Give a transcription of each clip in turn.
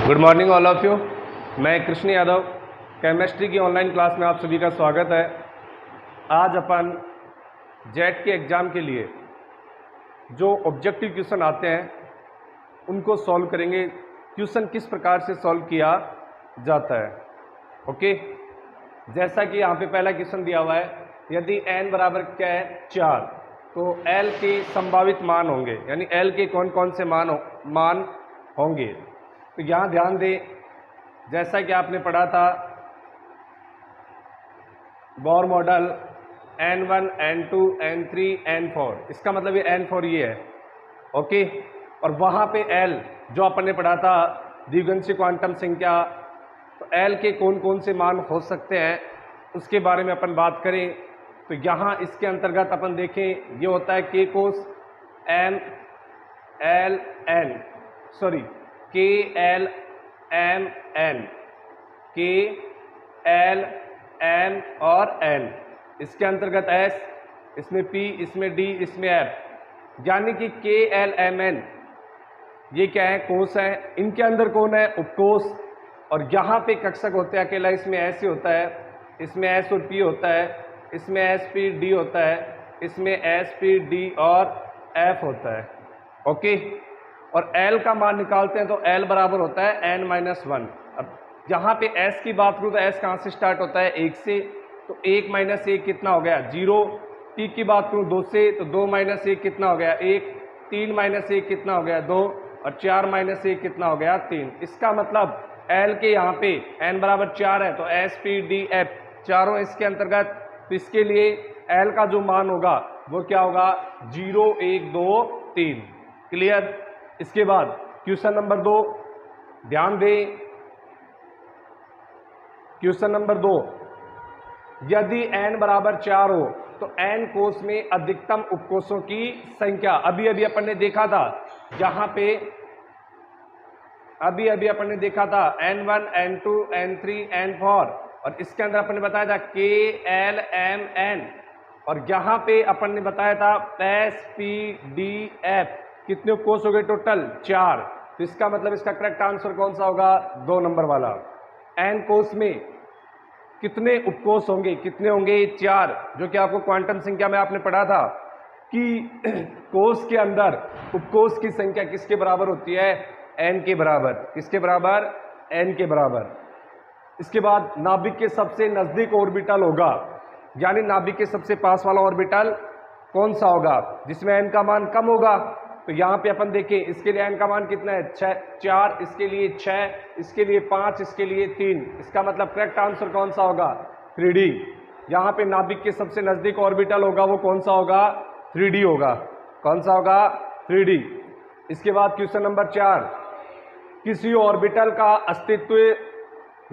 Good morning all of you. मैं Krishna Yadav, chemistry की online class में आप सभी का स्वागत है। आज अपन जेट के एग्ज़ाम के लिए जो ऑब्जेक्टिव क्वेश्चन आते हैं उनको सॉल्व करेंगे। क्वेश्चन किस प्रकार से सॉल्व किया जाता है। ओके, जैसा कि यहाँ पे पहला क्वेश्चन दिया हुआ है, यदि n बराबर क्या है 4, तो l के संभावित मान होंगे, यानी l के कौन कौन से मान होंगे। तो यहाँ ध्यान दें, जैसा कि आपने पढ़ा था Bohr model n1 n2 n3 n4, इसका मतलब ये n4 ये है। ओके, और वहाँ पे l जो अपन ने पढ़ा था द्विगुणित क्वांटम संख्या, तो l के कौन कौन से मान हो सकते हैं उसके बारे में अपन बात करें। तो यहाँ इसके अंतर्गत अपन देखें, ये होता है k कोस m l n k l m n, k l m और n, इसके अंतर्गत s, इसमें p, इसमें d, इसमें f, यानी कि k l m n ये क्या है, कोस है। इनके अंदर कौन है, उपकोष। और यहाँ पे कक्षक होते हैं अकेला, इसमें s ही होता है, इसमें s और p होता है, इसमें s p d होता है, इसमें s p d और f होता है। ओके, और l का मान निकालते हैं तो l बराबर होता है n-1। अब यहाँ पे s की बात करूँ तो s कहाँ से स्टार्ट होता है, 1 से, तो 1 - 1 कितना हो गया, 0। p की बात करूँ 2 से, तो 2 - 1 कितना हो गया, 1। 3 - 1 कितना हो गया, 2। और 4 - 1 कितना हो गया, 3। इसका मतलब l के यहाँ पे n बराबर 4 है, तो s p d f चारों इसके अंतर्गत। तो इसके लिए l का जो मान होगा वो क्या होगा, 0 1 2 3। क्लियर। इसके बाद क्वेश्चन नंबर 2, ध्यान दें, क्वेश्चन नंबर 2, यदि n बराबर 4 हो तो n कोष में अधिकतम उपकोषों की संख्या। अभी अभी अपन ने देखा था, जहां पे अभी अभी अपन ने देखा था n1 n2 n3 n4, और इसके अंदर अपन ने बताया था k l m n, और यहाँ पे अपन ने बताया था s p d f। कितने उपकोष हो गए टोटल, 4। तो इसका मतलब इसका करेक्ट आंसर कौन सा होगा, 2 नंबर वाला। n कोष में कितने उपकोष होंगे, कितने होंगे, 4, जो कि आपको क्वांटम संख्या में आपने पढ़ा था कि कोष के अंदर उपकोष की संख्या किसके बराबर होती है, n के बराबर। किसके बराबर, n के बराबर। इसके बाद नाभिक के सबसे नजदीक ऑर्बिटल होगा, यानी नाभिक के सबसे पास वाला ऑर्बिटल कौन सा होगा, जिसमें n का मान कम होगा। तो यहाँ पे अपन देखें, इसके लिए n का मान कितना है, 4, इसके लिए 6, इसके लिए 5, इसके लिए 3। इसका मतलब करेक्ट आंसर कौन सा होगा, 3D। यहाँ पे नाभिक के सबसे नजदीक ऑर्बिटल होगा वो कौन सा होगा, 3D होगा। कौन सा होगा, 3D। इसके बाद क्वेश्चन नंबर 4, किसी ऑर्बिटल का अस्तित्व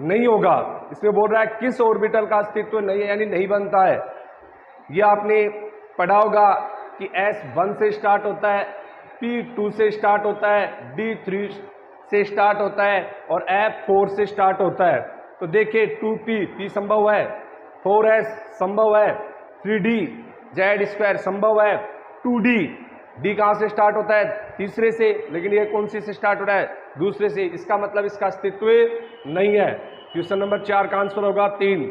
नहीं होगा। इसमें बोल रहा है किस ऑर्बिटल का अस्तित्व नहीं है, यानी नहीं बनता है। ये आपने पढ़ा होगा कि S1 से स्टार्ट होता है, P2 से स्टार्ट होता है, D3 से स्टार्ट होता है, और F4 से स्टार्ट होता है। तो देखिए 2P संभव है, 4S संभव है, 3D Z² संभव है, 2D D कहाँ से स्टार्ट होता है, तीसरे से, लेकिन ये कौन सी से स्टार्ट हो रहा है, दूसरे से। इसका मतलब इसका अस्तित्व नहीं है। क्वेश्चन नंबर 4 का आंसर होगा 3।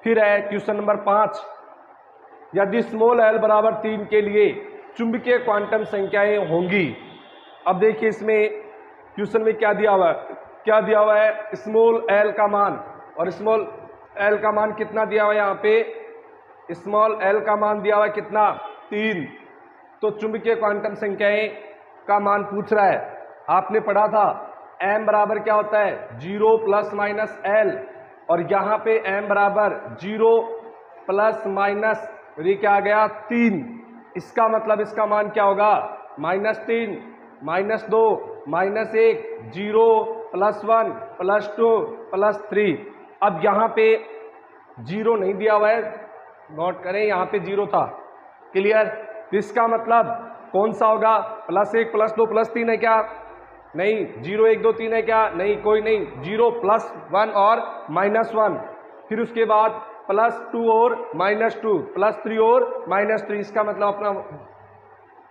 फिर है क्वेश्चन नंबर 5, यदि स्मॉल l बराबर 3 के लिए चुंबकीय क्वांटम संख्याएं होंगी। अब देखिए इसमें क्वेश्चन में क्या दिया हुआ है, क्या दिया हुआ है, स्मॉल l का मान, और स्मॉल l का मान कितना दिया हुआ है, यहाँ पे स्मॉल l का मान दिया हुआ है कितना, 3। तो चुंबकीय क्वांटम संख्याएं का मान पूछ रहा है। आपने पढ़ा था m बराबर क्या होता है, 0 ± l, और यहाँ पे m बराबर 0 ± ये क्या आ गया, 3। इसका मतलब इसका मान क्या होगा, -3 -2 -1 0 +1 +2 +3। अब यहाँ पे 0 नहीं दिया हुआ है, नोट करें, यहाँ पे 0 था। क्लियर। तो इसका मतलब कौन सा होगा, +1 +2 +3 है क्या, नहीं। 0 1 2 3 है क्या, नहीं, कोई नहीं। 0 +1 और -1, फिर उसके बाद +2 और -2, +3 और -3। इसका मतलब अपना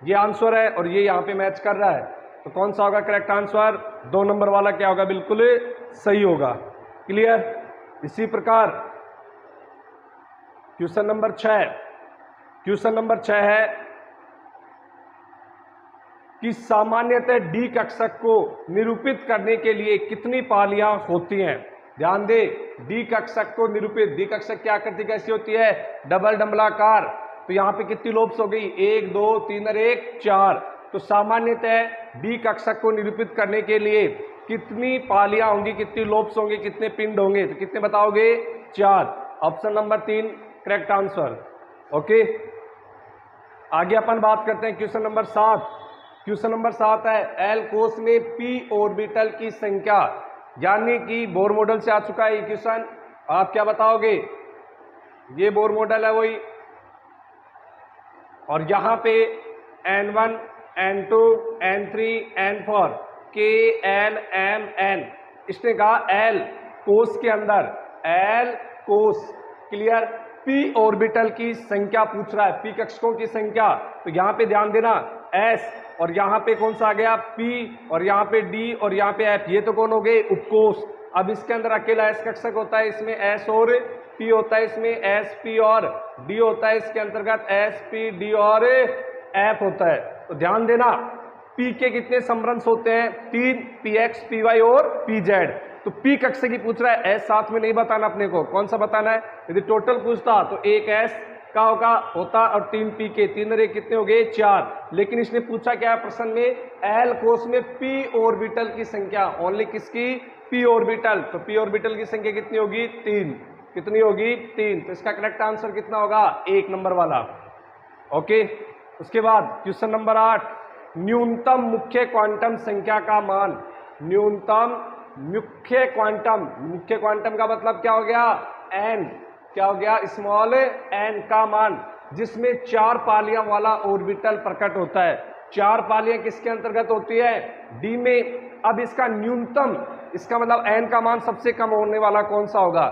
ये आंसर है, और ये यहाँ पे मैच कर रहा है। तो कौन सा होगा करेक्ट आंसर? 2 नंबर वाला क्या होगा? बिल्कुल सही होगा। क्लियर? इसी प्रकार क्वेश्चन नंबर 6, क्वेश्चन नंबर 6 है कि सामान्यतः डी कक्षक को निरूपित करने के लिए कितनी पालियां होती हैं? ध्यान दे, डी कक्षक को निरूपित, डी कक्षक की आकृति कैसी होती है? डबल डंबलाकार। तो यहां पे कितनी लोब्स हो गई? 1 2 3 और 1 4। तो सामान्यतः डी कक्षक को निरूपित करने के लिए कितनी पालियां होंगी, कितनी लोब्स होंगे, कितने पिंड होंगे? तो कितने बताओगे? 4। Option number 3 correct answer. Okay, आगे अपन बात करते हैं क्वेश्चन नंबर 7। क्वेश्चन नंबर 7 है एल कोष में पी ऑर्बिटल की संख्या, यानी कि बोर मॉडल से आ चुका है ये क्वेश्चन। आप क्या बताओगे? ये बोर मॉडल है वही, और यहां पे N1 N2 N3 N4 K L M N, इसने कहा एल कोष के अंदर, एल कोष, क्लियर, पी ऑर्बिटल की संख्या पूछ रहा है, पी कक्षकों की संख्या। तो यहां पे ध्यान देना, एस और यहां पे कौन सा आ गया? पी, और यहां पे डी और यहां पे एफ, ये तो कौन हो गए? उपकोष। अब इसके अंदर अकेला एस कक्षक होता है, इसमें एस और पी होता है, इसमें एस पी और डी होता है, इसके अंतर्गत एस पी डी और एफ होता है। तो ध्यान देना, पी के कितने समरंश होते हैं? 3, पी एक्स, पी वाई और पी जेड। तो पी कक्षक की पूछ रहा है, एस साथ में नहीं बताना अपने को, कौन सा बताना है? यदि टोटल पूछता तो 1 एस का होता और 3 पी के, 3 और 1 कितने हो गए? 4। लेकिन इसने पूछा क्या है प्रश्न में? एल कोष में पी ऑर्बिटल की संख्या, ओनली किसकी? P orbital. तो पी ऑर्बिटल की संख्या कितनी होगी? 3। कितनी होगी? 3। तो इसका करेक्ट आंसर कितना होगा? 1 नंबर वाला। ओके, उसके बाद क्वेश्चन नंबर 8, न्यूनतम मुख्य क्वांटम संख्या का मान, न्यूनतम मुख्य क्वांटम, मुख्य क्वांटम का मतलब क्या हो गया? एन, क्या हो गया? स्मॉल एन का मान, जिसमें 4 पालियां वाला ऑर्बिटल प्रकट होता है। 4 पालियां किसके अंतर्गत होती है? डी में। अब इसका न्यूनतम, इसका मतलब एन का मान सबसे कम होने वाला कौन सा होगा?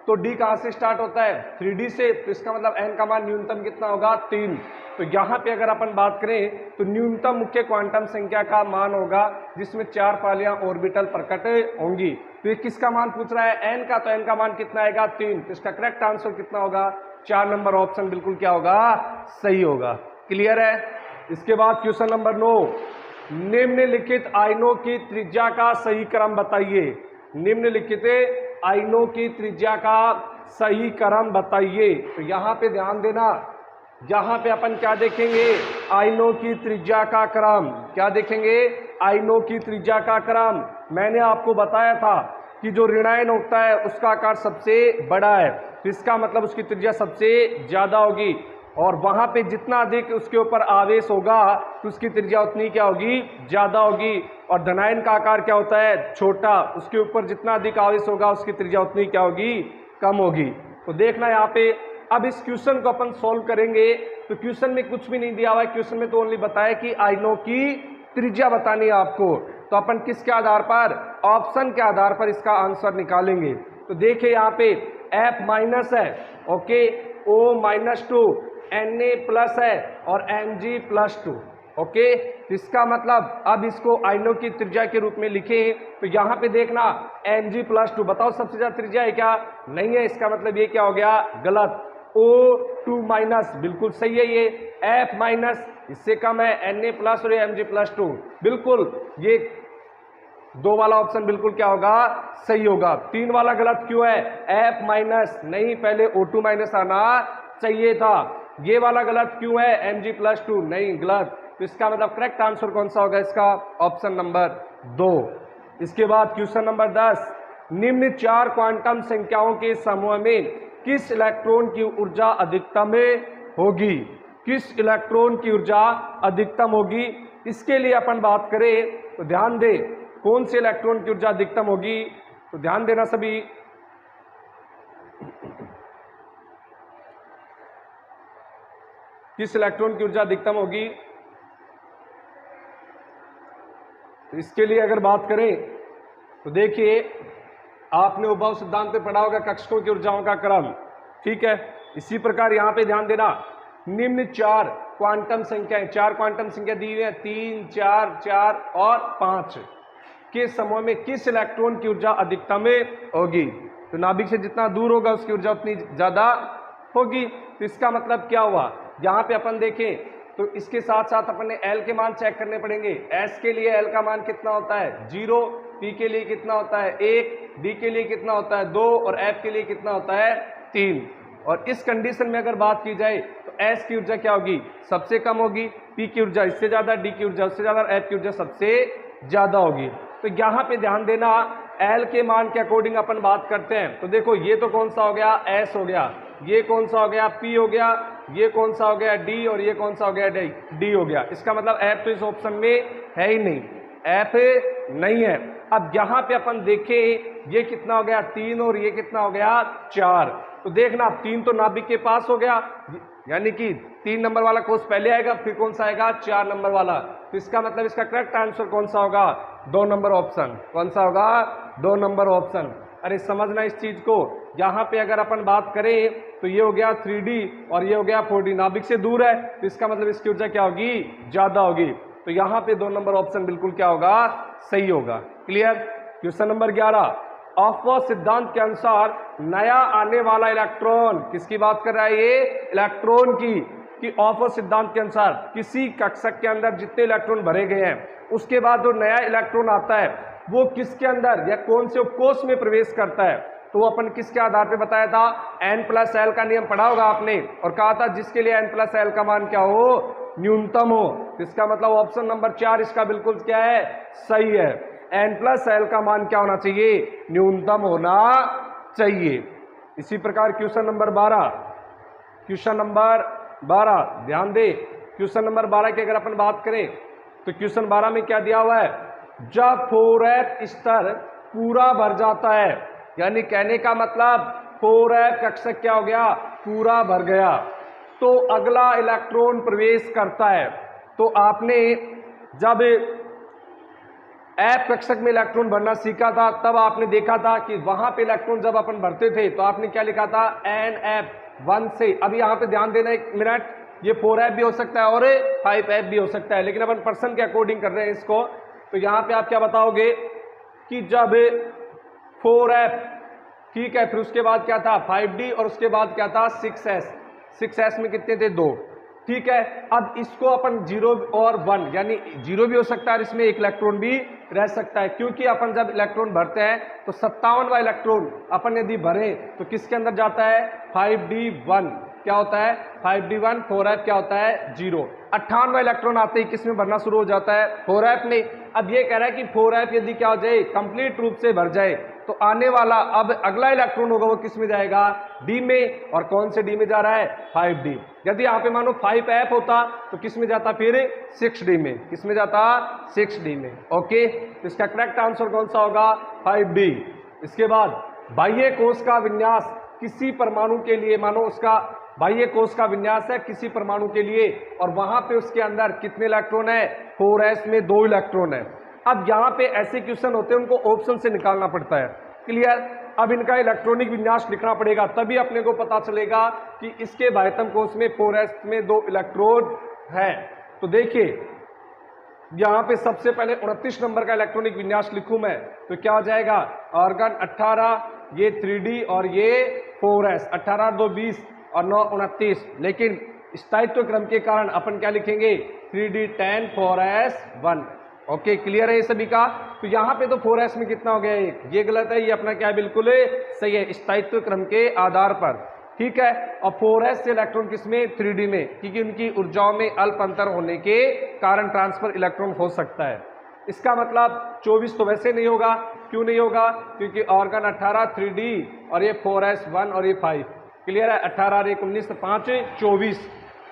तो डी कहां से स्टार्ट होता है? 3D से। तो इसका मतलब एन का मान न्यूनतम कितना होगा? 3। तो यहां पे अगर अपन बात करें तो न्यूनतम मुख्य क्वांटम संख्या का मान होगा जिसमें 4 पालियां ऑर्बिटल प्रकट होंगी। तो ये किसका मान पूछ रहा है? एन का। तो एन का मान कितना आएगा? 3। तो इसका करेक्ट आंसर कितना होगा? 4 नंबर ऑप्शन बिल्कुल क्या होगा? सही होगा। क्लियर है? इसके बाद क्वेश्चन नंबर 9, निम्नलिखित आयनों की त्रिज्या का सही क्रम बताइए। निम्नलिखित आयनों की त्रिज्या का सही क्रम बताइए। तो यहां पे ध्यान देना, यहां पे अपन क्या देखेंगे? आयनों की त्रिज्या का क्रम। क्या देखेंगे? आयनों की त्रिज्या का क्रम। मैंने आपको बताया था कि जो ऋणायन होता है उसका आकार सबसे बड़ा है, तो इसका मतलब उसकी त्रिज्या सबसे ज्यादा होगी, और वहां पे जितना अधिक उसके ऊपर आवेश होगा तो उसकी त्रिज्या उतनी क्या होगी? ज्यादा होगी। और धनायन का आकार क्या होता है? छोटा, उसके ऊपर जितना अधिक आवेश होगा उसकी त्रिज्या उतनी क्या होगी? कम होगी। तो देखना यहाँ पे, अब इस क्वेश्चन को अपन सॉल्व करेंगे तो क्वेश्चन में कुछ भी नहीं दिया हुआ है, क्वेश्चन में तो ओनली बताया कि आयनों की त्रिज्या बतानी है आपको। तो अपन किसके आधार पर? ऑप्शन के आधार पर इसका आंसर निकालेंगे। तो देखिए यहाँ पे F माइनस है, ओके, O-2, Na+ है और Mg+2, ओके। तो इसका मतलब अब इसको आयनों की त्रिज्या के रूप में लिखें तो यहाँ पे देखना Mg+2, बताओ सबसे ज्यादा त्रिज्या है क्या? नहीं है। इसका मतलब ये क्या हो गया? गलत। O2- बिल्कुल सही है, ये F- इससे कम है, Na+ और Mg+2, बिल्कुल ये 2 वाला ऑप्शन बिल्कुल क्या होगा? सही होगा। 3 वाला गलत क्यों है? F- नहीं, पहले O2- आना चाहिए था। ये वाला गलत क्यों है? Mg+2 नहीं, गलत। तो इसका मतलब करेक्ट आंसर कौन सा होगा इसका? Option number 2। इसके बाद क्वेश्चन नंबर 10, निम्न 4 क्वांटम संख्याओं के समूह में किस इलेक्ट्रॉन की ऊर्जा अधिकतम होगी? किस इलेक्ट्रॉन की ऊर्जा अधिकतम होगी? इसके लिए अपन बात करें तो ध्यान दे, कौन से इलेक्ट्रॉन की ऊर्जा अधिकतम होगी? तो ध्यान देना सभी, किस इलेक्ट्रॉन की ऊर्जा अधिकतम होगी? तो इसके लिए अगर बात करें तो देखिए, आपने उद्भव सिद्धांत में पढ़ा होगा कक्षकों की ऊर्जाओं का क्रम, ठीक है। इसी प्रकार यहां पे ध्यान देना, निम्न 4 क्वांटम संख्याएं, 4 क्वांटम संख्या दी हुई है 3, 4, 4 और 5 के समूह में किस इलेक्ट्रॉन की ऊर्जा अधिकतम होगी? तो नाभिक से जितना दूर होगा उसकी ऊर्जा उतनी ज्यादा होगी। तो इसका मतलब क्या हुआ, यहाँ पे अपन देखें तो इसके साथ साथ अपन ने L के मान चेक करने पड़ेंगे। S के लिए L का मान कितना होता है 0, P के लिए कितना होता है 1, D के लिए कितना होता है 2 और F के लिए कितना होता है 3। और इस कंडीशन में अगर बात की जाए तो S की ऊर्जा क्या होगी, सबसे कम होगी, P की ऊर्जा इससे ज्यादा, D की ऊर्जा उससे ज्यादा, F की ऊर्जा सबसे ज्यादा होगी। तो यहाँ पे ध्यान देना, L के मान के अकॉर्डिंग अपन बात करते हैं। तो देखो ये तो कौन सा हो गया S हो गया, ये कौन सा हो गया P हो गया, ये कौन सा हो गया D और ये कौन सा हो गया D हो गया। इसका मतलब F तो इस ऑप्शन में है ही नहीं, F नहीं है। अब यहाँ पे अपन देखें ये कितना हो गया 3 और ये कितना हो गया 4। तो देखना 3 तो नाभिक के पास हो गया, यानी कि 3 नंबर वाला कोष पहले आएगा, फिर कौन सा आएगा 4 नंबर वाला। तो इसका मतलब इसका करेक्ट आंसर कौन सा होगा 2 नंबर ऑप्शन। कौन सा होगा 2 नंबर ऑप्शन। अरे समझना इस चीज को, यहाँ पे अगर अपन बात करें तो ये हो गया 3D और ये हो गया 4D, नाभिक से दूर है तो इसका मतलब इसकी ऊर्जा क्या होगी ज्यादा होगी। तो यहाँ पे 2 नंबर ऑप्शन बिल्कुल क्या होगा सही होगा। क्लियर। क्वेश्चन नंबर 11, ऑफबॉस सिद्धांत के अनुसार नया आने वाला इलेक्ट्रॉन, किसकी बात कर रहा है ये इलेक्ट्रॉन की, कि ऑफबॉस सिद्धांत के अनुसार किसी कक्षक के अंदर जितने इलेक्ट्रॉन भरे गए हैं उसके बाद जो नया इलेक्ट्रॉन आता है वो किसके अंदर या कौन से उपकोष में प्रवेश करता है। तो वो अपन किसके आधार पे बताया था, n+l का नियम पढ़ा होगा आपने और कहा था जिसके लिए n+l का मान क्या हो न्यूनतम हो। इसका मतलब ऑप्शन नंबर 4 इसका बिल्कुल क्या है सही है, n+l का मान क्या होना चाहिए न्यूनतम होना चाहिए। इसी प्रकार क्वेश्चन नंबर 12, क्वेश्चन नंबर 12 ध्यान दे, क्वेश्चन नंबर 12 की अगर अपन बात करें तो क्वेश्चन 12 में क्या दिया हुआ है, जब 4f स्तर पूरा भर जाता है, यानी कहने का मतलब 4f कक्षक क्या हो गया पूरा भर गया, तो अगला इलेक्ट्रॉन प्रवेश करता है। तो आपने जब f कक्षक में इलेक्ट्रॉन भरना सीखा था तब आपने देखा था कि वहां पे इलेक्ट्रॉन जब अपन भरते थे तो आपने क्या लिखा था NF1 से। अभी यहाँ पे ध्यान देना एक मिनट, ये 4f भी हो सकता है और 5f भी हो सकता है, लेकिन अपन पर्सन के अकॉर्डिंग कर रहे हैं इसको। तो यहाँ पे आप क्या बताओगे कि जब 4f ठीक है, फिर उसके बाद क्या था 5d और उसके बाद क्या था 6s, 6s में कितने थे 2, ठीक है। अब इसको अपन 0 और 1 यानी 0 भी हो सकता है और इसमें एक इलेक्ट्रॉन भी रह सकता है, क्योंकि अपन जब इलेक्ट्रॉन भरते हैं तो 57वां इलेक्ट्रॉन अपन यदि भरे तो किसके अंदर जाता है 5d1, क्या होता है 5d1, 4f क्या होता है 0। 58वां इलेक्ट्रॉन आते ही किसमें भरना शुरू हो जाता है 4f में। अब ये कह रहा है कि 4f यदि क्या हो जाए कंप्लीट रूप से भर जाए तो आने वाला अब अगला इलेक्ट्रॉन होगा वो किस में जाएगा d में, और कौन से d में जा रहा है 5d। यदि यहाँ पे मानो 5f होता तो किस में जाता फिर 6d में, किस में जाता 6d में। ओके, तो इसका करेक्ट आंसर कौन सा होगा 5d। इसके बाद बाह्य कोश का विन्यास किसी परमाणु के लिए, मानो उसका बाह्य कोश का विन्यास है किसी परमाणु के लिए और वहां पे उसके अंदर कितने इलेक्ट्रॉन है 4s में 2 इलेक्ट्रॉन है। अब यहाँ पे ऐसे क्वेश्चन होते हैं उनको ऑप्शन से निकालना पड़ता है। क्लियर। अब इनका इलेक्ट्रॉनिक विन्यास लिखना पड़ेगा तभी अपने को पता चलेगा कि इसके बाह्यतम कोश में 4s में 2 इलेक्ट्रॉन है। तो देखिए यहाँ पे सबसे पहले 29 नंबर का इलेक्ट्रॉनिक विन्यास लिखूं मैं तो क्या हो जाएगा, आर्गन 18, ये 3d और ये 4s, 18 2 20 और 9 29, लेकिन स्थायित्व क्रम के कारण अपन क्या लिखेंगे 3d 10 4s 1। ओके, क्लियर है ये सभी का। तो यहाँ पे तो 4s में कितना हो गया एक, ये गलत है, ये अपना क्या है बिल्कुल सही है स्थायित्व क्रम के आधार पर, ठीक है। और 4s से इलेक्ट्रॉन किसमें 3d में, क्योंकि उनकी ऊर्जाओं में अल्प अंतर होने के कारण ट्रांसफर इलेक्ट्रॉन हो सकता है। इसका मतलब 24 तो वैसे नहीं होगा, क्यों नहीं होगा, क्योंकि ऑर्गन 18 3d और ये 4s 1 और ये 5। क्लियर है, 18 और 1 19 5 24।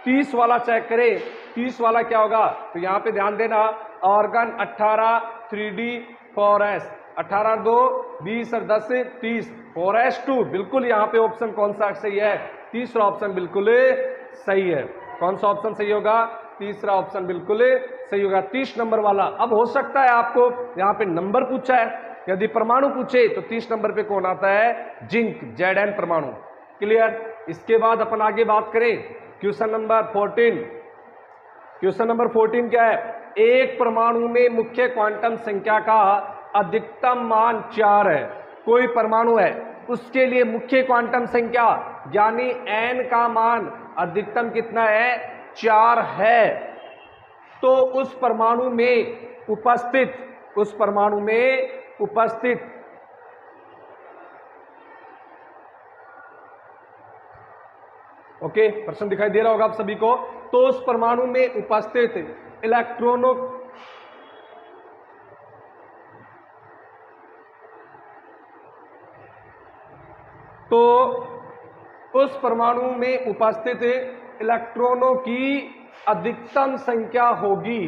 30 वाला चेक करें, 30 वाला क्या होगा, तो यहाँ पे ध्यान देना ऑर्गन 18 3d 4s, 18 2 20 और 10 30, 4s2 बिल्कुल यहाँ पे ऑप्शन कौन सा सही है, तीसरा ऑप्शन बिल्कुल सही है। कौन सा ऑप्शन सही होगा, तीसरा ऑप्शन बिल्कुल सही होगा 30 नंबर वाला। अब हो सकता है आपको यहाँ पे नंबर पूछा है, यदि परमाणु पूछे तो 30 नंबर पे कौन आता है जिंक, Zn परमाणु। क्लियर। इसके बाद अपन आगे बात करें क्वेश्चन नंबर 14। क्वेश्चन नंबर 14 क्या है? एक परमाणु में मुख्य क्वांटम संख्या का अधिकतम मान 4 है। कोई परमाणु है, उसके लिए मुख्य क्वांटम संख्या यानी n का मान अधिकतम कितना है? 4 है। तो उस परमाणु में उपस्थित ओके, प्रश्न दिखाई दे रहा होगा आप सभी को। तो उस परमाणु में उपस्थित इलेक्ट्रॉनों की अधिकतम संख्या होगी,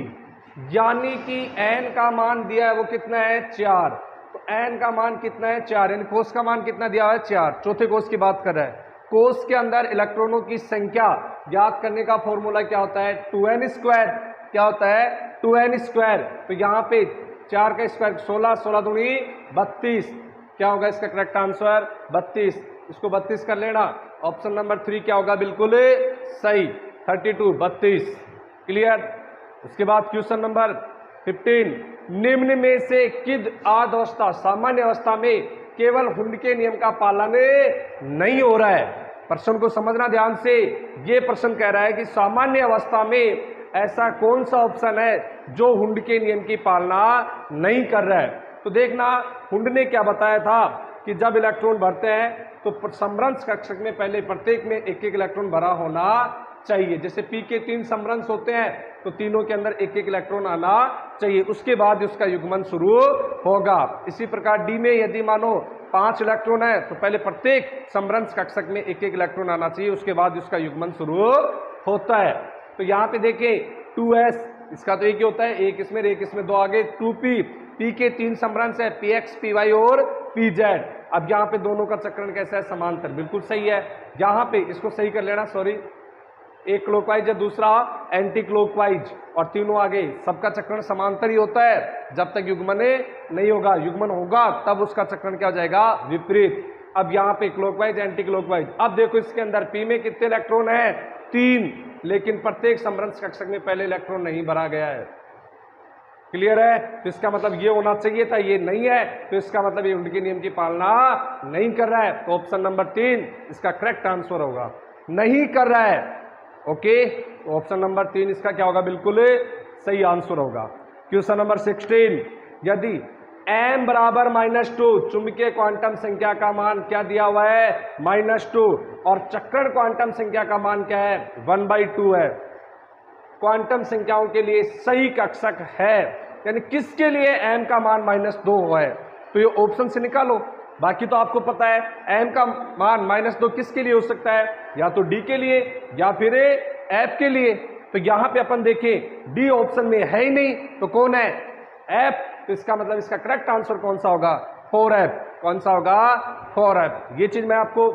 यानी कि n का मान दिया है वो कितना है? 4। तो n का मान कितना है? 4, यानी कोष का मान कितना दिया है? 4। चौथे कोष की बात कर रहा है। कोष के अंदर इलेक्ट्रॉनों की संख्या ज्ञात करने का फॉर्मूला क्या होता है? 2n square. क्या होता है? 2n square. तो यहाँ पे 4 का स्क्वायर 16, 16 दूनी 32। क्या होगा इसका करेक्ट आंसर? 32। इसको 32 कर लेना। ऑप्शन नंबर 3 क्या होगा? बिल्कुल सही, 32, 32। क्लियर। उसके बाद क्वेश्चन नंबर 15, निम्न में से किद आदि अवस्था सामान्य अवस्था में केवल हुंड के नियम का पालन नहीं हो रहा है? प्रश्न को समझना ध्यान से। ये प्रश्न कह रहा है कि सामान्य अवस्था में ऐसा कौन सा ऑप्शन है जो हुंड के नियम की पालना नहीं कर रहा है? तो देखना, हुंड ने क्या बताया था कि जब इलेक्ट्रॉन भरते हैं तो समरंस कक्षक में पहले प्रत्येक में एक एक इलेक्ट्रॉन भरा होना चाहिए। जैसे पी के 3 समरंस होते हैं तो तीनों के अंदर एक एक इलेक्ट्रॉन आना चाहिए, उसके बाद उसका युग्मन शुरू होगा। इसी प्रकार डी में यदि मानो 5 इलेक्ट्रॉन है तो पहले प्रत्येक समरंस कक्षक में एक एक इलेक्ट्रॉन आना चाहिए, उसके बाद उसका युग्मन शुरू होता है। तो यहाँ पे देखिए 2s, इसका तो एक ही होता है, एक इसमें एक इसमें 2 आगे। 2p, पी के 3 समरंस है, px, py और pz। अब यहाँ पे दोनों का चक्रण कैसा है? समांतर। बिल्कुल सही है। यहाँ पे इसको सही कर लेना, सॉरी, एक क्लॉकवाइज है, दूसरा एंटी क्लॉकवाइज, और तीनों आगे। सबका चक्रण समांतर ही होता है जब तक युग्मन नहीं होगा। युग्मन होगा तब उसका चक्रण क्या हो जाएगा? विपरीत। अब यहाँ पे क्लॉकवाइज, एंटी क्लॉकवाइज। अब देखो इसके अंदर पी में कितने इलेक्ट्रॉन है? 3, लेकिन प्रत्येक समरंस कक्षक में पहले इलेक्ट्रॉन नहीं भरा गया है। क्लियर है? तो इसका मतलब ये होना चाहिए था, ये नहीं है, तो इसका मतलब ये हुंड के नियम की पालना नहीं कर रहा है। तो ऑप्शन नंबर 3 इसका करेक्ट आंसर होगा, नहीं कर रहा है। ओके, ऑप्शन नंबर 3 इसका क्या होगा? बिल्कुल सही आंसर होगा। क्वेश्चन नंबर 16, यदि m बराबर -2 चुंबकीय क्वांटम संख्या का मान क्या दिया हुआ है? -2, और चक्रण क्वांटम संख्या का मान क्या है? 1/2 है। क्वांटम संख्याओं के लिए सही कक्षक है, यानी किसके लिए m का मान -2 हुआ है? तो ये ऑप्शन से निकालो। बाकी तो आपको पता है m का मान -2 किसके लिए हो सकता है? या तो d के लिए या फिर f के लिए। तो यहाँ पे अपन देखें d ऑप्शन में है ही नहीं, तो कौन है? f। तो इसका मतलब इसका करेक्ट आंसर कौन सा होगा? 4f। कौन सा होगा? 4f। ये चीज मैं आपको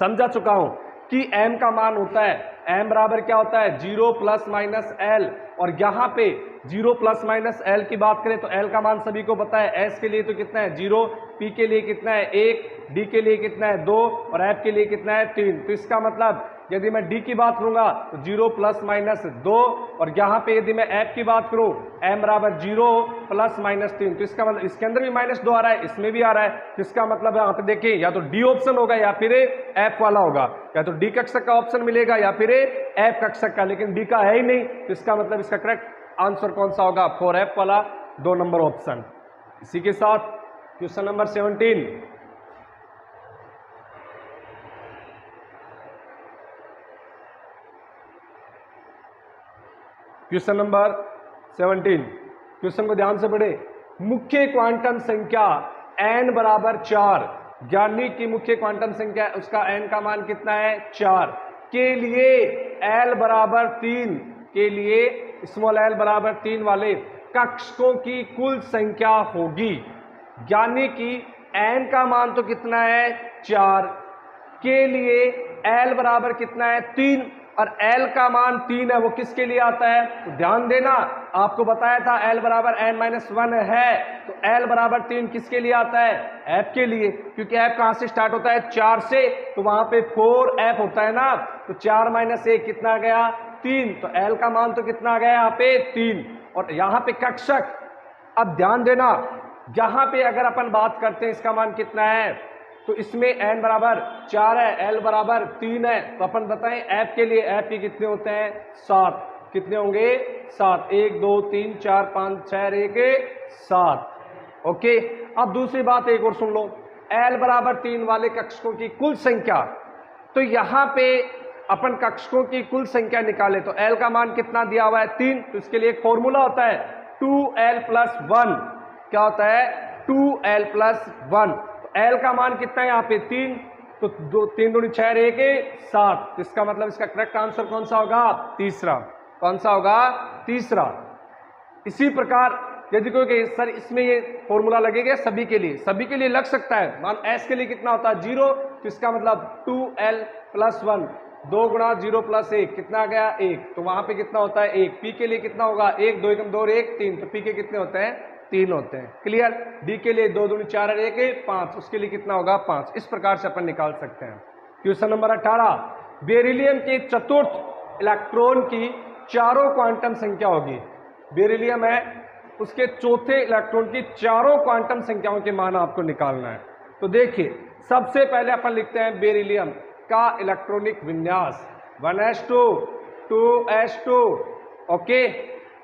समझा चुका हूं कि m का मान होता है, m बराबर क्या होता है? 0 ± l। और यहाँ पे 0 ± l की बात करें तो l का मान सभी को पता है। s के लिए तो कितना है? 0, p के लिए कितना है? 1, d के लिए कितना है? 2, और f के लिए कितना है? 3। तो इसका मतलब यदि मैं d की बात करूंगा तो 0 ± 2, और यहाँ पे यदि मैं f की बात करूं m बराबर 0 ± 3। तो इसका मतलब इसके अंदर भी -2 आ रहा है, इसमें भी आ रहा है। तो इसका मतलब यहाँ पे देखिए या तो d ऑप्शन होगा या फिर f वाला होगा, या तो d कक्षक का ऑप्शन मिलेगा या फिर f कक्षक का, लेकिन d का है ही नहीं। तो इसका मतलब इसका करेक्ट आंसर कौन सा होगा? 4f वाला, 2 नंबर ऑप्शन। इसी के साथ question number 17, question number 17, question को ध्यान से पढ़े। मुख्य क्वांटम संख्या n बराबर 4, यानी कि मुख्य क्वांटम संख्या उसका n का मान कितना है? 4 के लिए l बराबर 3 के लिए स्मॉल l बराबर 3 वाले कक्षकों की कुल संख्या होगी, यानी कि n का मान तो कितना है? 4 के लिए l बराबर कितना है? 3, और L का मान 3 है, वो किसके लिए आता है? तो ध्यान देना, आपको बताया था L बराबर n-1 है, तो L बराबर 3 किसके लिए आता है? F के लिए, क्योंकि F कहां से स्टार्ट होता है? 4 से, तो वहां पे 4F होता है ना, तो 4 - 1 कितना आ गया? 3। तो L का मान तो कितना आ गया यहाँ पे? 3। और यहाँ पे कक्षक, अब ध्यान देना, यहाँ पे अगर अपन बात करते हैं इसका मान कितना है, तो इसमें n बराबर 4 है, L बराबर 3 है, तो अपन बताएं F के लिए, F के कितने होते हैं? 7। कितने होंगे? 7। 1 2 3 4 5 6 1 7। ओके, अब दूसरी बात एक और सुन लो, L बराबर 3 वाले कक्षकों की कुल संख्या, तो यहाँ पे अपन कक्षकों की कुल संख्या निकाले तो L का मान कितना दिया हुआ है? 3। तो इसके लिए एक फॉर्मूला होता है 2L + 1। क्या होता है? 2L + 1। L का मान कितना है यहाँ पे? 3। तो 3 दूनी 6 1 7। इसका मतलब इसका करेक्ट आंसर कौन सा होगा? तीसरा। कौन सा होगा? तीसरा। इसी प्रकार यदि कोई कहे सर इसमें ये फॉर्मूला लगेगा सभी के लिए, सभी के लिए लग सकता है। मान S के लिए कितना होता है? 0, तो इसका मतलब 2L + 1, 2 × 0 + 1 कितना आ गया? 1। तो वहां पे कितना होता है? 1। P के लिए कितना होगा? 1 2 1 2 1 3। तो P के कितने होते हैं? 3 होते हैं। क्लियर? D के लिए 2 दूनी 4 1 5, उसके लिए कितना होगा? 5। इस प्रकार से अपन निकाल सकते हैं। क्वेश्चन नंबर 18, बेरिलियम के चतुर्थ इलेक्ट्रॉन की चारों क्वांटम संख्या होगी। बेरिलियम है, उसके चौथे इलेक्ट्रॉन की चारों क्वांटम संख्याओं के मान आपको निकालना है। तो देखिए, सबसे पहले अपन लिखते हैं बेरिलियम का इलेक्ट्रॉनिक विन्यास 1s2 2s2। ओके,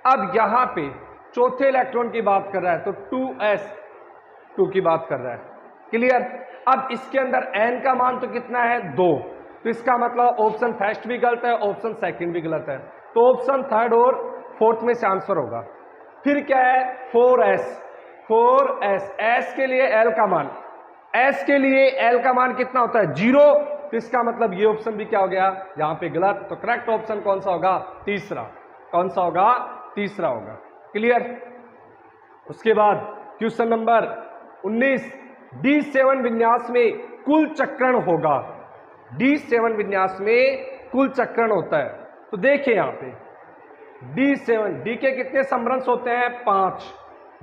अब यहां पे चौथे इलेक्ट्रॉन की बात कर रहा है तो 2s2 की बात कर रहा है। क्लियर? अब इसके अंदर n का मान तो कितना है? 2। तो इसका मतलब ऑप्शन फर्स्ट भी गलत है, ऑप्शन सेकंड भी गलत है, तो ऑप्शन थर्ड और फोर्थ में से आंसर होगा। फिर क्या है? 4s। 4s, s के लिए l का मान, s के लिए l का मान कितना होता है? 0। तो इसका मतलब ये ऑप्शन भी क्या हो गया? यहाँ पे गलत। तो करेक्ट ऑप्शन कौन सा होगा? तीसरा। कौन सा होगा? तीसरा होगा। क्लियर? उसके बाद क्वेश्चन नंबर 19, D7 विन्यास में कुल चक्रण होगा। D7 विन्यास में कुल चक्रण होता है। तो देखिए यहाँ पे D7, D के कितने समरंस होते हैं? 5।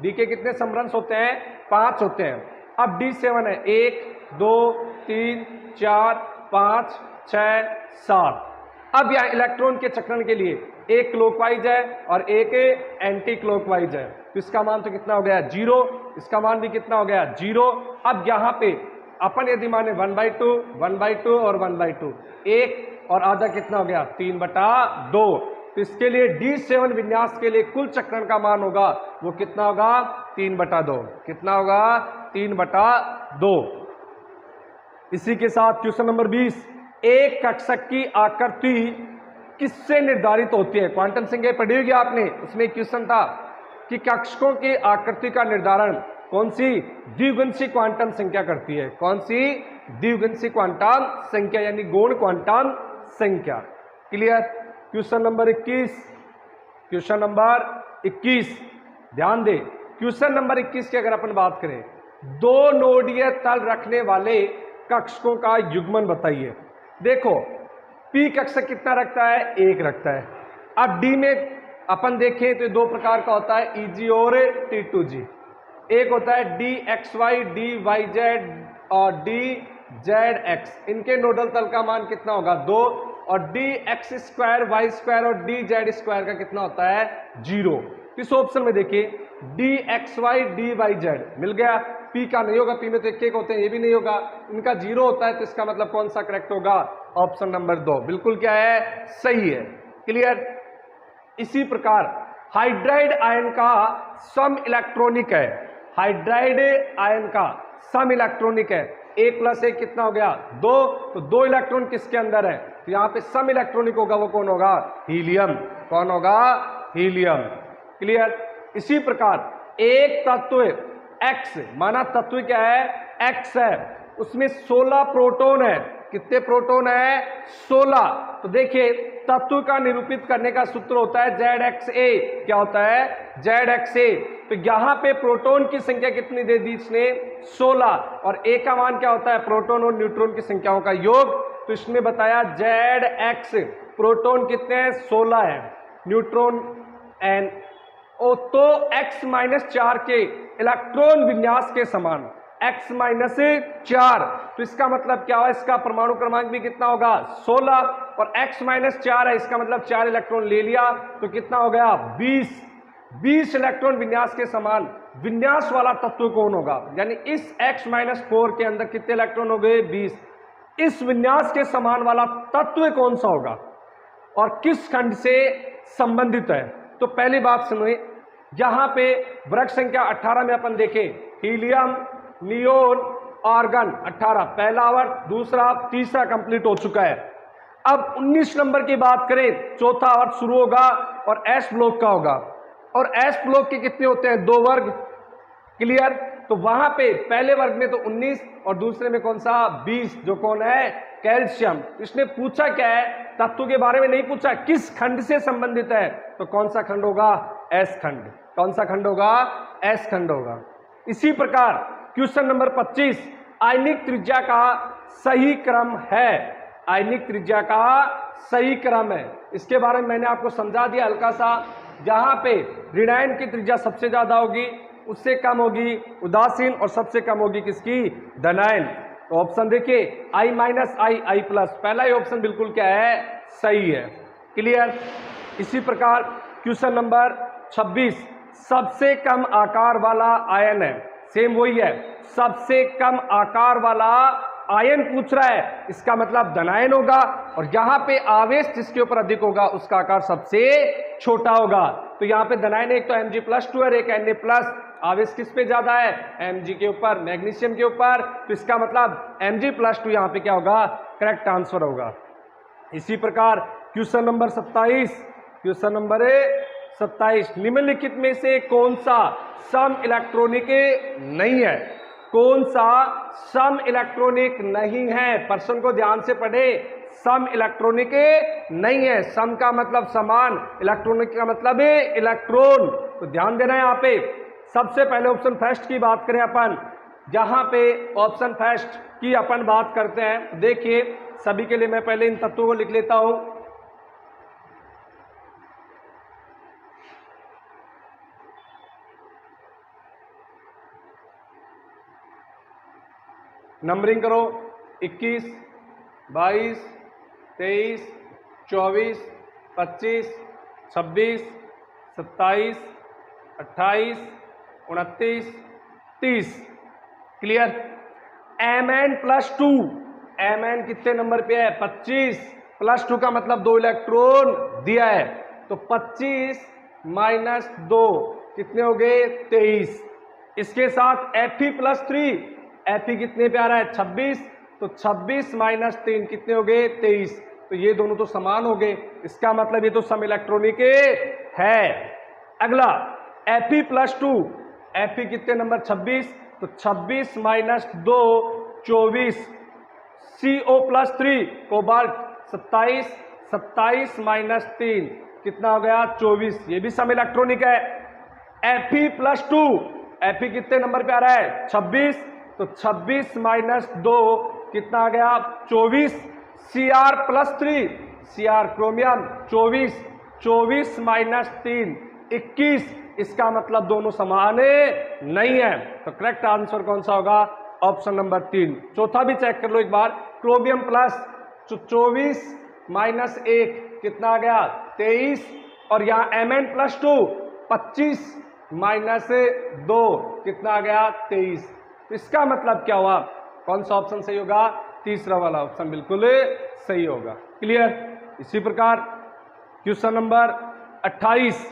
D के कितने समरंस होते हैं? 5 होते हैं। अब D7 है 1 2 3 4 5 6 7। अब यहाँ इलेक्ट्रॉन के चक्रण के लिए एक क्लॉकवाइज है और एक एंटी क्लॉकवाइज है, तो इसका मान तो कितना हो गया? 0। इसका मान भी कितना हो गया? 0। अब यहाँ पे अपन यदि माने 1/2 1/2 और 1/2, 1 और आधा कितना हो गया? 3/2। तो इसके लिए D7 विन्यास के लिए कुल चक्रण का मान होगा, वो कितना होगा? 3/2। कितना होगा? 3/2। इसी के साथ क्वेश्चन नंबर 20, एक कक्षक की आकृति किससे निर्धारित होती है? क्वांटम संख्या पढ़ी होगी आपने, उसमें क्वेश्चन था कि कक्षकों की आकृति का निर्धारण कौन सी द्विगुणित क्वांटम संख्या करती है? कौन सी? द्विगुणित क्वांटम संख्या, यानी गौण क्वांटम संख्या। Clear? Question number 21, question number 21 ध्यान दे। क्वेश्चन नंबर 21 की अगर अपन बात करें, दो नोडीय तल रखने वाले कक्षकों का युग्मन बताइए। देखो, P कक्षक कितना रखता है? 1 रखता है। अब D में अपन देखें तो दो प्रकार का होता है, EG और T2G। एक होता है DXY, DYZ और DZX। इनके नोडल तल का मान कितना होगा? 2। और DX2 Y2 और DZ2 का कितना होता है? 0। इस ऑप्शन में देखिए DXY DYZ मिल गया। P का नहीं होगा, P में तो एक होते हैं, ये भी नहीं होगा। इनका 0 होता है, तो इसका मतलब कौन सा करेक्ट होगा? ऑप्शन नंबर 2 बिल्कुल क्या है? सही है। क्लियर? इसी प्रकार हाइड्राइड आयन का सम इलेक्ट्रॉनिक है। हाइड्राइड आयन का सम इलेक्ट्रॉनिक है। 1 + 1 कितना हो गया? 2। तो 2 इलेक्ट्रॉन किसके अंदर है? तो यहाँ पे सम इलेक्ट्रॉनिक होगा, वो कौन होगा? हीलियम। कौन होगा? हीलियम। क्लियर? इसी प्रकार एक तत्व X, माना तत्व क्या है? X है, उसमें 16 प्रोटॉन है। कितने प्रोटॉन है? 16। तो देखिए, तत्व का निरूपित करने का सूत्र होता है ZXA। क्या होता है? ZXA। तो यहां पे प्रोटॉन की संख्या कितनी दे दी इसने? 16। और A का मान क्या होता है? प्रोटॉन और न्यूट्रॉन की संख्याओं का योग। तो इसने बताया ZX प्रोटॉन कितने हैं? 16 है, न्यूट्रॉन n। ओ तो x-4 के इलेक्ट्रॉन विन्यास के समान x-4, तो इसका मतलब क्या हुआ? इसका परमाणु क्रमांक भी कितना होगा? 16, और x-4 है, इसका मतलब 4 इलेक्ट्रॉन ले लिया, तो कितना हो गया? 20 इलेक्ट्रॉन विन्यास के समान विन्यास वाला तत्व कौन होगा? यानी इस x-4 के अंदर कितने इलेक्ट्रॉन हो गए? 20। इस विन्यास के समान वाला तत्व कौन सा होगा और किस खंड से संबंधित है? तो पहली बात सुनिए, यहां पे वर्ग संख्या 18 में अपन देखें, हीलियम, नियोन, आर्गन 18, पहला वर्ग, दूसरा, तीसरा कंप्लीट हो चुका है। अब 19 नंबर की बात करें, चौथा वर्ग शुरू होगा और एस ब्लॉक का होगा, और एस ब्लॉक के कितने होते हैं? 2 वर्ग। क्लियर? तो वहां पे पहले वर्ग में तो 19 और दूसरे में कौन सा? 20, जो कौन है? कैल्शियम। इसने पूछा क्या है? तत्व के बारे में नहीं पूछा, किस खंड से संबंधित है, तो कौन सा खंड होगा? एस खंड। कौन सा खंड होगा? एस खंड होगा। इसी प्रकार क्वेश्चन नंबर 25, आयनिक त्रिज्या का सही क्रम है। आयनिक त्रिज्या का सही क्रम है, इसके बारे में मैंने आपको समझा दिया हल्का सा। जहां पे ऋणायन की त्रिज्या सबसे ज्यादा होगी, उससे कम होगी उदासीन, और सबसे कम होगी किसकी? धनायन। तो ऑप्शन देखिए, I माइनस I प्लस, पहला ही ऑप्शन बिल्कुल क्या है? सही है। क्लियर? इसी प्रकार क्वेश्चन नंबर 26, सबसे कम आकार वाला आयन है, सेम वही है, सबसे कम आकार वाला आयन पूछ रहा है, इसका मतलब धनायन होगा, और यहां पे आवेश जिसके ऊपर अधिक होगा उसका आकार सबसे छोटा होगा। तो यहां पे धनायन एक तो Mg+2 है, एक Na+, आवेश किस पे ज्यादा है? Mg के ऊपर, मैग्नीशियम के ऊपर, तो इसका मतलब Mg+2 यहां पे क्या होगा? करेक्ट आंसर होगा। इसी प्रकार क्वेश्चन नंबर 27, क्वेश्चन नंबर 27, निम्नलिखित में से कौन सा सम इलेक्ट्रॉनिक नहीं है? कौन सा सम इलेक्ट्रॉनिक नहीं है? प्रश्न को ध्यान से पढ़े, सम इलेक्ट्रॉनिक नहीं है। सम का मतलब समान, इलेक्ट्रॉनिक का मतलब इलेक्ट्रॉन, तो ध्यान देना है यहाँ पे। सबसे पहले ऑप्शन फर्स्ट की बात करें अपन, जहां पे ऑप्शन फर्स्ट की अपन बात करते हैं, देखिए सभी के लिए मैं पहले इन तत्वों को लिख लेता हूं। नंबरिंग करो, 21, 22, 23, 24, 25, 26, 27, 28, 29, 30। क्लियर? Mn+2, Mn कितने नंबर पे है? 25, +2 का मतलब 2 इलेक्ट्रॉन दिया है, तो 25 माइनस 2 कितने हो गए? 23। इसके साथ Fe+3, Fe कितने पे आ रहा है? 26, तो 26 माइनस 3 कितने हो गए? 23। तो ये दोनों तो समान हो गए, इसका मतलब ये तो सम इलेक्ट्रॉनिक है। अगला Fe+2, Fe कितने नंबर? 26, तो 26 माइनस 2 24, CO+3 कोबाल्ट 27, 27 माइनस 3 कितना हो गया? 24, ये भी सम इलेक्ट्रॉनिक है। Fe+2, Fe कितने नंबर पे आ रहा है? 26, तो 26 माइनस 2 कितना आ गया? 24। Cr+3, Cr क्रोमियम 24, 24 माइनस 3 21, इसका मतलब दोनों समान नहीं है, तो करेक्ट आंसर कौन सा होगा? Option number 3। चौथा भी चेक कर लो एक बार, क्रोमियम प्लस 24 माइनस 1 कितना आ गया? 23, और यहाँ Mn+2 25 माइनस 2 कितना आ गया? 23। इसका मतलब क्या हुआ? कौन सा ऑप्शन सही होगा? तीसरा वाला ऑप्शन बिल्कुल सही होगा। क्लियर? इसी प्रकार क्वेश्चन नंबर 28,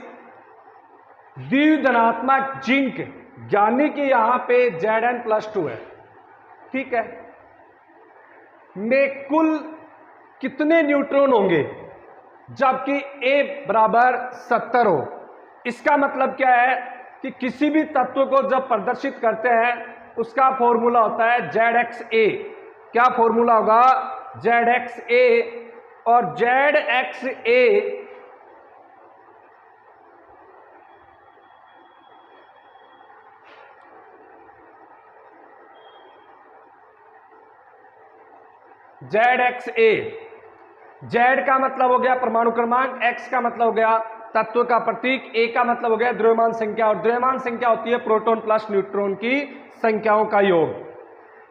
द्विधनात्मक जिंक, यानी कि यहां पे Zn+2 है, ठीक है, में कुल कितने न्यूट्रॉन होंगे जबकि A बराबर 70 हो? इसका मतलब क्या है कि किसी भी तत्व को जब प्रदर्शित करते हैं उसका फॉर्मूला होता है ZXA। क्या फॉर्मूला होगा? ZXA, और ZXA Z का मतलब हो गया परमाणु क्रमांक, X का मतलब हो गया तत्व का प्रतीक, A का मतलब हो गया द्रव्यमान संख्या, और द्रव्यमान संख्या होती है प्रोटॉन प्लस न्यूट्रॉन की संख्याओं का योग।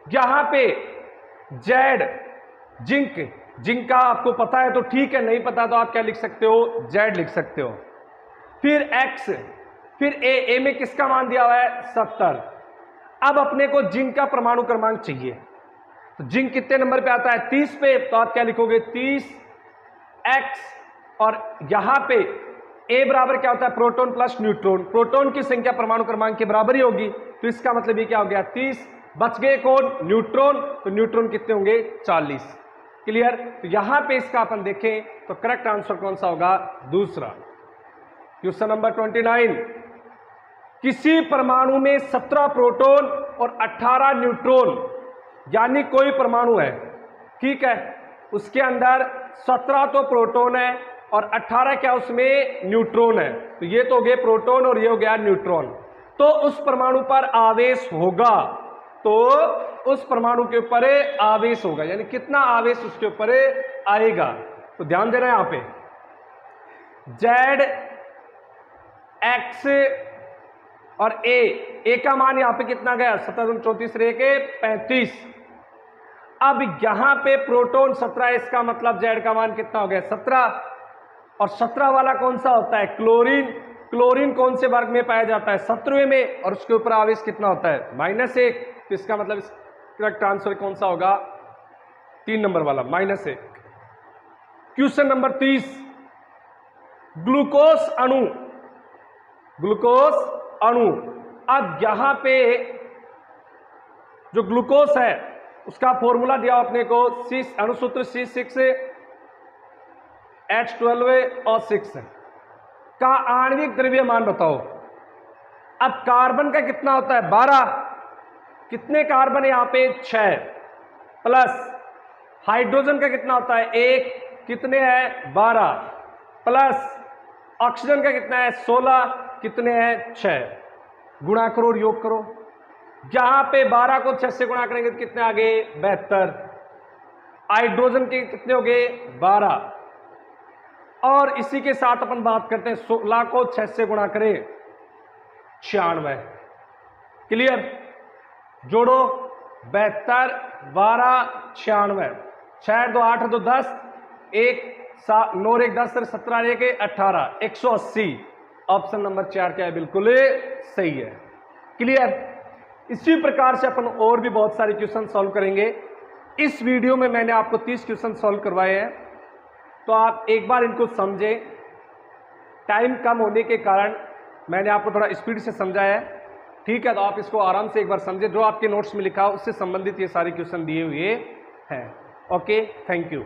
यहां पे Z जिंक का आपको पता है तो ठीक है, नहीं पता तो आप क्या लिख सकते हो, Z लिख सकते हो। फिर X, फिर A में किसका मान दिया हुआ है 70। अब अपने को जिंक का परमाणु क्रमांक चाहिए, तो जिंक कितने नंबर पे आता है 30 पे, तो आप क्या लिखोगे 30X, और यहां पे A बराबर क्या होता है प्रोटॉन प्लस न्यूट्रॉन, प्रोटॉन की संख्या परमाणु क्रमांक के बराबर ही होगी, तो इसका मतलब ये क्या हो गया 30, बच गए कौन न्यूट्रॉन, तो न्यूट्रॉन कितने होंगे 40। क्लियर। तो यहां पे इसका अपन देखें तो करेक्ट आंसर कौन सा होगा, दूसरा। क्वेश्चन नंबर 29, किसी परमाणु में 17 प्रोटॉन और 18 न्यूट्रॉन, यानी कोई परमाणु है, ठीक है, उसके अंदर 17 तो प्रोटॉन है और 18 क्या उसमें न्यूट्रॉन है, तो ये तो हो गए प्रोटॉन और ये हो गया न्यूट्रॉन, तो उस परमाणु पर आवेश होगा, तो उस परमाणु के ऊपर आवेश होगा, यानी कितना आवेश उसके ऊपर आएगा। तो ध्यान देना यहां पे Z, X और A का मान यहां पे कितना गया 17 34 रह के 35। अब यहां पे प्रोटॉन 17, इसका मतलब Z का मान कितना हो गया 17, और 17 वाला कौन सा होता है क्लोरीन, क्लोरीन कौन से वर्ग में पाया जाता है 17वें में, और उसके ऊपर आवेश कितना होता है -1, तो इसका मतलब करेक्ट आंसर कौन सा होगा 3 नंबर वाला -1। क्वेश्चन नंबर 30, ग्लूकोज अणु, ग्लूकोज अणु, अब यहां पे जो ग्लूकोज है उसका फॉर्मूला दिया अपने को अणुसूत्र C6H12 और 6 का आणविक द्रव्यमान बताओ। अब कार्बन का कितना होता है 12, कितने कार्बन है यहां पे 6, प्लस हाइड्रोजन का कितना होता है 1, कितने हैं 12, प्लस ऑक्सीजन का कितना है 16, कितने हैं 6। गुणा करो और योग करो, यहां पे 12 को 6 से गुणा करेंगे तो कितने आ गए 72, हाइड्रोजन के कितने हो गए 12, और इसी के साथ अपन बात करते हैं 16 को 6 से गुणा करें 96। क्लियर, जोड़ो 72 12 96, 6 2 8 2 10, 1 7 9 1 10 17 1 18, 180। ऑप्शन नंबर 4 क्या है, बिल्कुल सही है। क्लियर। इसी प्रकार से अपन और भी बहुत सारे क्वेश्चन सॉल्व करेंगे। इस वीडियो में मैंने आपको 30 क्वेश्चन सॉल्व करवाए हैं, तो आप एक बार इनको समझें। टाइम कम होने के कारण मैंने आपको थोड़ा स्पीड से समझाया है, ठीक है, तो आप इसको आराम से एक बार समझें। जो आपके नोट्स में लिखा उससे संबंधित ये सारे क्वेश्चन दिए हुए हैं। Okay, thank you.